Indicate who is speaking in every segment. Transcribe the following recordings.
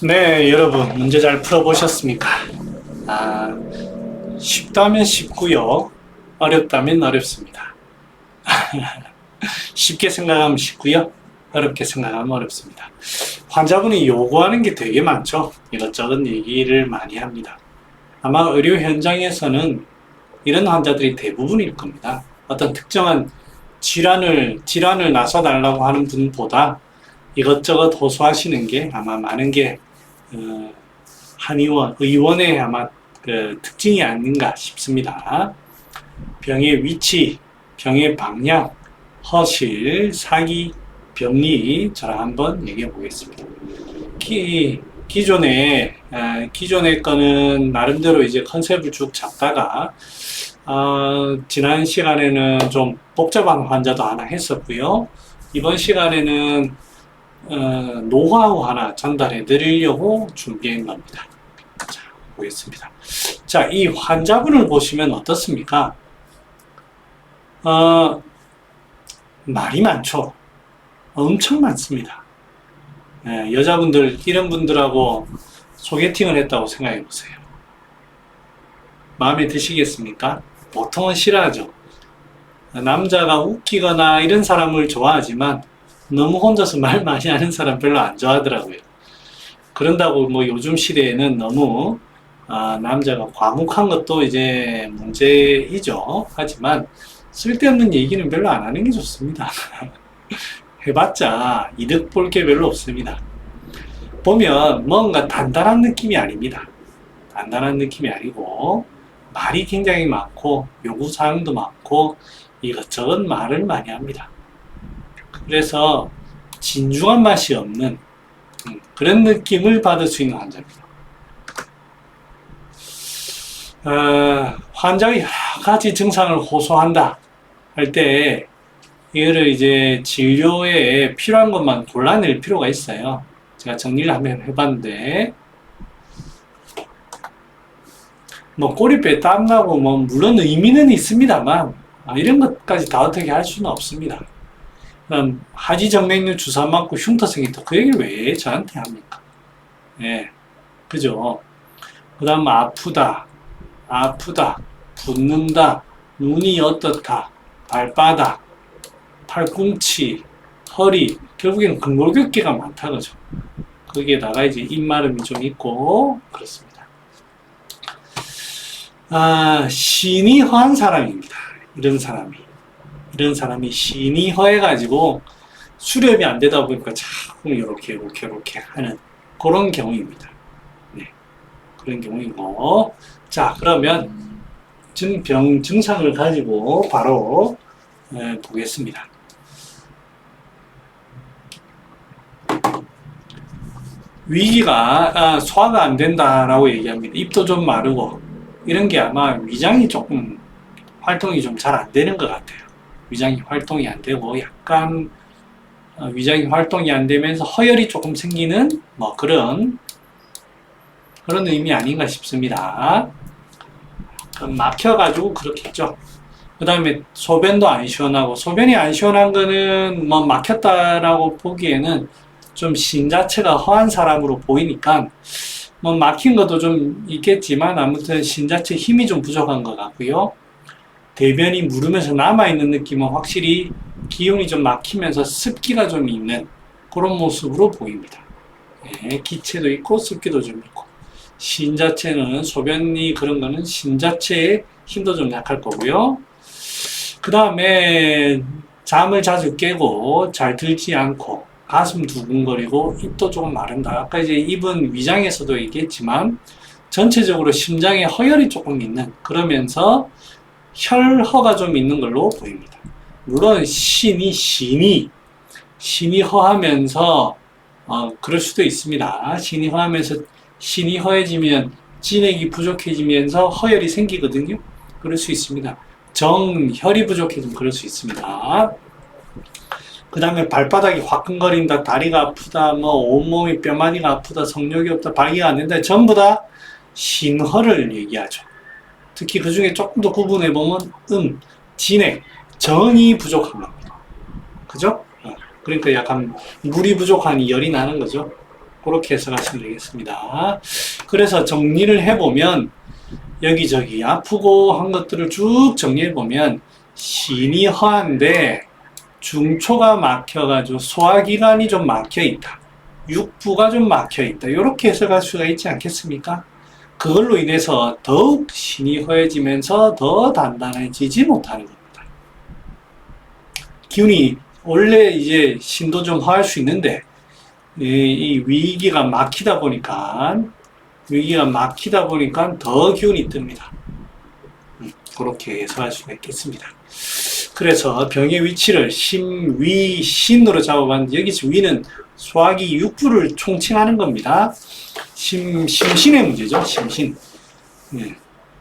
Speaker 1: 네, 여러분, 문제 잘 풀어보셨습니까? 아, 쉽다면 쉽고요. 어렵다면 어렵습니다. 쉽게 생각하면 쉽고요. 어렵게 생각하면 어렵습니다. 환자분이 요구하는 게 되게 많죠. 이것저것 얘기를 많이 합니다. 아마 의료 현장에서는 이런 환자들이 대부분일 겁니다. 어떤 특정한 질환을 나서달라고 하는 분보다 이것저것 호소하시는 게 아마 많은 게 어, 한의원, 의원의 아마 그 특징이 아닌가 싶습니다. 병의 위치, 병의 방향, 허실, 사기, 병리 저랑 한번 얘기해 보겠습니다. 기존의 거는 나름대로 이제 컨셉을 쭉 잡다가 지난 시간에는 좀 복잡한 환자도 하나 했었고요. 이번 시간에는 노하우 하나 전달해 드리려고 준비한 겁니다. 자, 보겠습니다. 자, 이 환자분을 보시면 어떻습니까? 말이 많죠. 엄청 많습니다. 여자분들, 이런 분들하고 소개팅을 했다고 생각해 보세요. 마음에 드시겠습니까? 보통은 싫어하죠. 남자가 웃기거나 이런 사람을 좋아하지만 너무 혼자서 말 많이 하는 사람 별로 안 좋아하더라고요. 그런다고 뭐 요즘 시대에는 너무 남자가 과묵한 것도 이제 문제이죠. 하지만 쓸데없는 얘기는 별로 안 하는 게 좋습니다. 해봤자 이득 볼 게 별로 없습니다. 보면 뭔가 단단한 느낌이 아닙니다. 단단한 느낌이 아니고 말이 굉장히 많고 요구사항도 많고 이것저것 말을 많이 합니다. 그래서 진중한 맛이 없는 그런 느낌을 받을 수 있는 환자입니다. 환자가 여러 가지 증상을 호소한다 할 때 이거를 이제 진료에 필요한 것만 골라낼 필요가 있어요. 제가 정리를 한번 해봤는데 뭐 꼬리뼈에 땀나고 뭐 물론 의미는 있습니다만 이런 것까지 다 어떻게 할 수는 없습니다. 그럼 하지정맥류 주사 맞고 흉터 생겼다 그 얘기를 왜 저한테 합니까? 예, 그죠? 그 다음 아프다, 붓는다, 눈이 어떻다, 발바닥, 팔꿈치, 허리, 결국에는 근골격계가 많다 그죠? 거기에다가 이제 입마름이 좀 있고 그렇습니다. 신이 허한 사람입니다. 이런 사람이 신이 허해가지고 수렵이 안 되다 보니까 자꾸 이렇게 하는 그런 경우입니다. 네, 그런 경우이고. 자, 그러면 증상을 가지고 바로 보겠습니다. 위기가 소화가 안 된다라고 얘기합니다. 입도 좀 마르고 이런 게 아마 위장이 조금 활동이 좀 잘 안 되는 것 같아요. 위장이 활동이 안 되고 약간 위장이 활동이 안 되면서 허열이 조금 생기는 뭐 그런 의미 아닌가 싶습니다. 그럼 막혀가지고 그렇겠죠. 그 다음에 소변도 안 시원하고 소변이 안 시원한 거는 뭐 막혔다라고 보기에는 좀 신 자체가 허한 사람으로 보이니까 뭐 막힌 것도 좀 있겠지만 아무튼 신 자체 힘이 좀 부족한 것 같고요. 대변이 무르면서 남아있는 느낌은 확실히 기운이 좀 막히면서 습기가 좀 있는 그런 모습으로 보입니다. 네, 기체도 있고 습기도 좀 있고 신 자체는 소변이 그런 거는 신 자체의 힘도 좀 약할 거고요. 그 다음에 잠을 자주 깨고 잘 들지 않고 가슴 두근거리고 입도 조금 마른다. 아까 이제 입은 위장에서도 얘기했지만 전체적으로 심장에 허열이 조금 있는 그러면서 혈허가 좀 있는 걸로 보입니다. 물론 신이 허하면서 그럴 수도 있습니다. 신이 허하면서 신이 허해지면 진액이 부족해지면서 허열이 생기거든요. 그럴 수 있습니다. 혈이 부족해지면 그럴 수 있습니다. 그 다음에 발바닥이 화끈거린다, 다리가 아프다, 뭐 온몸이 뼈마디가 아프다, 성욕이 없다, 발기가 안 된다, 전부 다 신허를 얘기하죠. 특히 그 중에 조금 더 구분해보면 진액, 정이 부족한 겁니다. 그죠? 그러니까 약간 물이 부족하니 열이 나는 거죠. 그렇게 해석하시면 되겠습니다. 그래서 정리를 해보면 여기저기 아프고 한 것들을 쭉 정리해보면 신이 허한데 중초가 막혀가지고 소화기관이 좀 막혀있다. 육부가 좀 막혀있다. 이렇게 해석할 수가 있지 않겠습니까? 그걸로 인해서 더욱 신이 허해지면서 더 단단해지지 못하는 겁니다. 기운이 원래 이제 신도 좀 허할 수 있는데 이 위기가 막히다 보니까 더 기운이 뜹니다. 그렇게 해석할 수가 있겠습니다. 그래서 병의 위치를 심, 위, 신으로 잡아봤는데 여기서 위는 소화기 육부를 총칭하는 겁니다. 심신의 문제죠. 심신.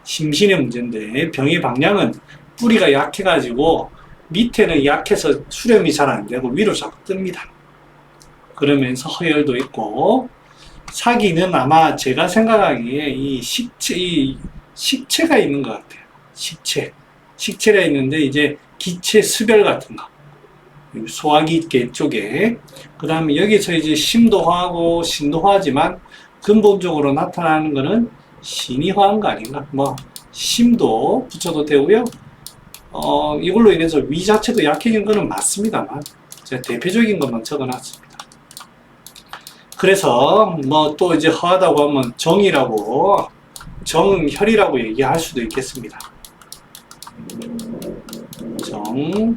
Speaker 1: 심신의 문제인데 병의 방향은 뿌리가 약해가지고 밑에는 약해서 수렴이 잘 안 되고 위로 자꾸 뜹니다. 그러면서 허열도 있고 사기는 아마 제가 생각하기에 이 식체가 있는 것 같아요. 식체가 있는데 이제 기체 습열 같은 거 소화기계 쪽에 그 다음에 여기서 이제 심도 허하고 신도 허하지만 근본적으로 나타나는 거는 신이 허한 거 아닌가 뭐 심도 붙여도 되고요. 이걸로 인해서 위 자체도 약해진 거는 맞습니다만 제가 대표적인 것만 적어놨습니다. 그래서 뭐 또 이제 허하다고 하면 정혈이라고 얘기할 수도 있겠습니다. 정혈.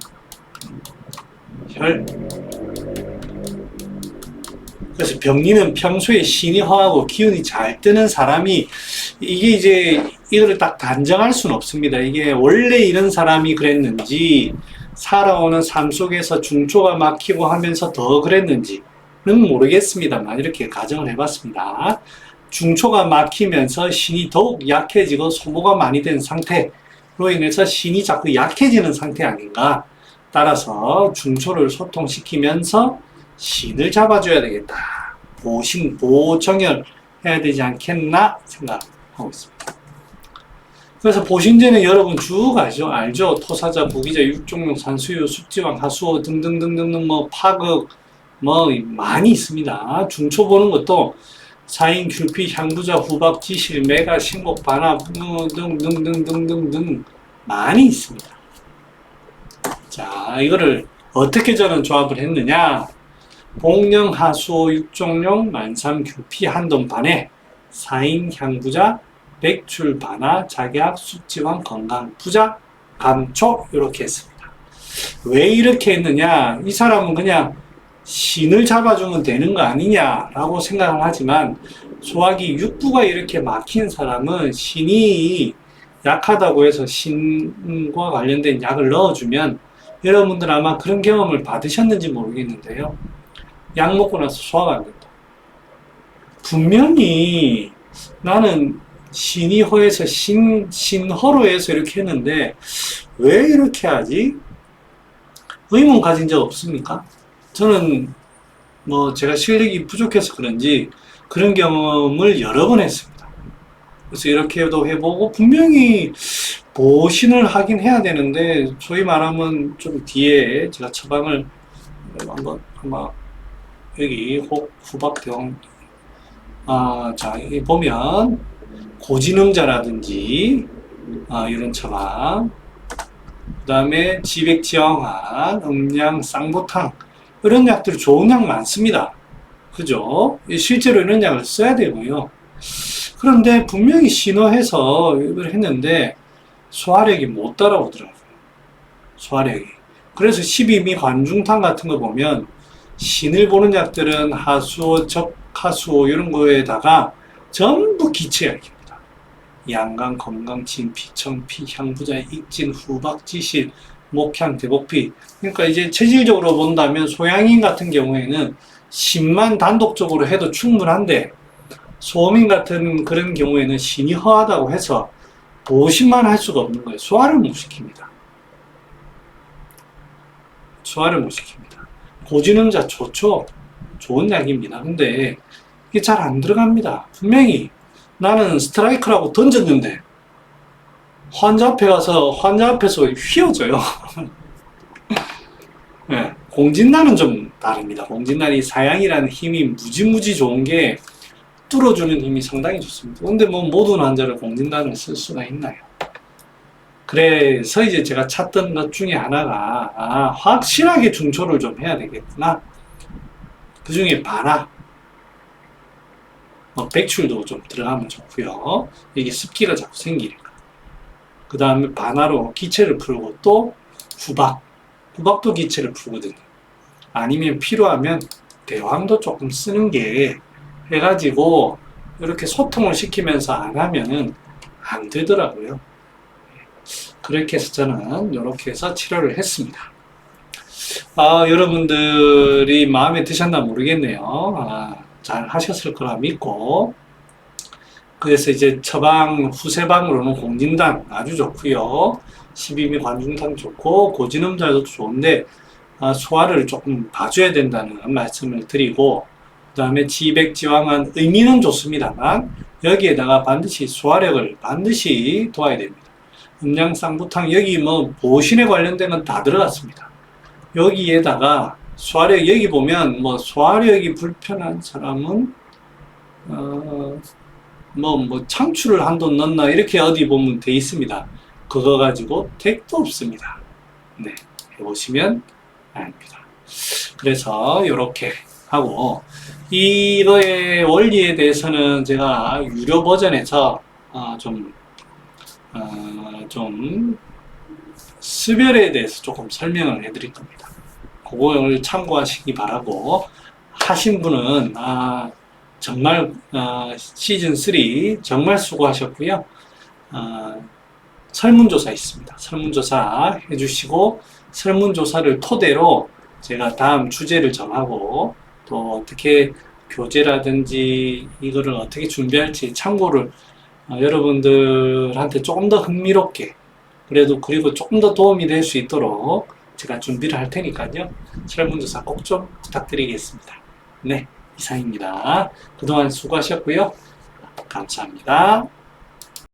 Speaker 1: 그래서 병리는 평소에 신이 허하고 기운이 잘 뜨는 사람이 이게 이제 이거를 딱 단정할 수는 없습니다. 이게 원래 이런 사람이 그랬는지 살아오는 삶 속에서 중초가 막히고 하면서 더 그랬는지는 모르겠습니다만 이렇게 가정을 해봤습니다. 중초가 막히면서 신이 더욱 약해지고 소모가 많이 된 상태로 인해서 신이 자꾸 약해지는 상태 아닌가. 따라서 중초를 소통시키면서 신을 잡아줘야 되겠다. 보정열 해야 되지 않겠나 생각하고 있습니다. 그래서 보신제는 여러분 쭉 알죠? 토사자, 부기자, 육종용, 산수유, 숙지왕, 하수호 등등등등 뭐 파극 뭐 많이 있습니다. 중초 보는 것도 사인, 귤피, 향부자, 후박, 지실, 매가, 신곡, 반합 등등등등등 많이 있습니다. 자, 이거를 어떻게 저는 조합을 했느냐? 복령, 하수호, 육종용, 만삼, 귤피, 한돈반에 사인, 향부자, 백출, 반하, 작약, 숙지왕, 건강, 부자, 감초 이렇게 했습니다. 왜 이렇게 했느냐? 이 사람은 그냥 신을 잡아주면 되는 거 아니냐라고 생각을 하지만 소화기 육부가 이렇게 막힌 사람은 신이 약하다고 해서 신과 관련된 약을 넣어주면 여러분들 아마 그런 경험을 받으셨는지 모르겠는데요. 약 먹고 나서 소화가 안 된다. 분명히 나는 신이 허해서 신허로 해서 이렇게 했는데 왜 이렇게 하지? 의문 가진 적 없습니까? 저는 뭐 제가 실력이 부족해서 그런지 그런 경험을 여러 번 했습니다. 그래서 이렇게도 해보고 분명히 보신을 하긴 해야 되는데 소위 말하면 좀 뒤에 제가 처방을 한번 아마 여기 후박병 자 여기 보면 고지능자라든지 이런 처방 그 다음에 지백지황환, 음양, 쌍보탕 이런 약들 좋은 약 많습니다. 그죠? 실제로 이런 약을 써야 되고요. 그런데 분명히 신호해서 이걸 했는데 소화력이 못 따라오더라고요. 소화력이. 그래서 12미 관중탕 같은 거 보면 신을 보는 약들은 하수호, 적하수호 이런 거에다가 전부 기체약입니다. 양강, 건강, 진피, 청피, 향부자, 익진, 후박, 지실, 목향, 대복피. 그러니까 이제 체질적으로 본다면 소양인 같은 경우에는 신만 단독적으로 해도 충분한데 소음인 같은 그런 경우에는 신이 허하다고 해서 보신만 할 수가 없는 거예요. 소화를 못 시킵니다. 소화를 못 시킵니다. 고지능자 좋죠. 좋은 약입니다. 근데 이게 잘 안 들어갑니다. 분명히 나는 스트라이크라고 던졌는데 환자 앞에 가서 환자 앞에서 휘어져요. 예, 공진단은 좀 다릅니다. 공진단이 사양이라는 힘이 무지무지 좋은 게 뚫어주는 힘이 상당히 좋습니다. 근데 뭐 모든 환자를 공진단을 쓸 수가 있나요? 그래서 이제 제가 찾던 것 중에 하나가 확실하게 중초를 좀 해야 되겠구나. 그 중에 반화, 백출도 좀 들어가면 좋고요. 이게 습기가 자꾸 생기니까. 그 다음에 반화로 기체를 풀고 또 후박도 기체를 풀거든요. 아니면 필요하면 대왕도 조금 쓰는 게 해가지고 이렇게 소통을 시키면서 안 하면은 안 되더라고요. 그렇게 해서 저는 이렇게 해서 치료를 했습니다. 여러분들이 마음에 드셨나 모르겠네요. 잘 하셨을 거라 믿고, 그래서 이제 처방, 후세방으로는 공진단 아주 좋고요. 12미 관중탕 좋고 고지놈자도 좋은데 소화를 조금 봐줘야 된다는 말씀을 드리고, 그 다음에 지백지왕은 의미는 좋습니다만 여기에다가 반드시 소화력을 반드시 도와야 됩니다. 음양쌍부탕 여기 뭐 보신에 관련된 건 다 들어갔습니다. 여기에다가 소화력, 여기 보면 뭐 소화력이 불편한 사람은 뭐 창출을 한 돈 넣나 이렇게 어디 보면 돼 있습니다. 그거 가지고 택도 없습니다. 네, 해보시면 압니다. 그래서 이렇게 하고, 이거의 원리에 대해서는 제가 유료 버전에서 좀 수별에 대해서 조금 설명을 해드릴 겁니다. 그걸 참고하시기 바라고, 하신 분은 정말 시즌3 정말 수고하셨고요. 설문조사 있습니다. 설문조사 해주시고, 설문조사를 토대로 제가 다음 주제를 정하고 또 어떻게 교재라든지 이거를 어떻게 준비할지 참고를 여러분들한테 조금 더 흥미롭게, 그리고 조금 더 도움이 될 수 있도록 제가 준비를 할 테니까요. 설문조사 꼭 좀 부탁드리겠습니다. 네, 이상입니다. 그동안 수고하셨고요. 감사합니다.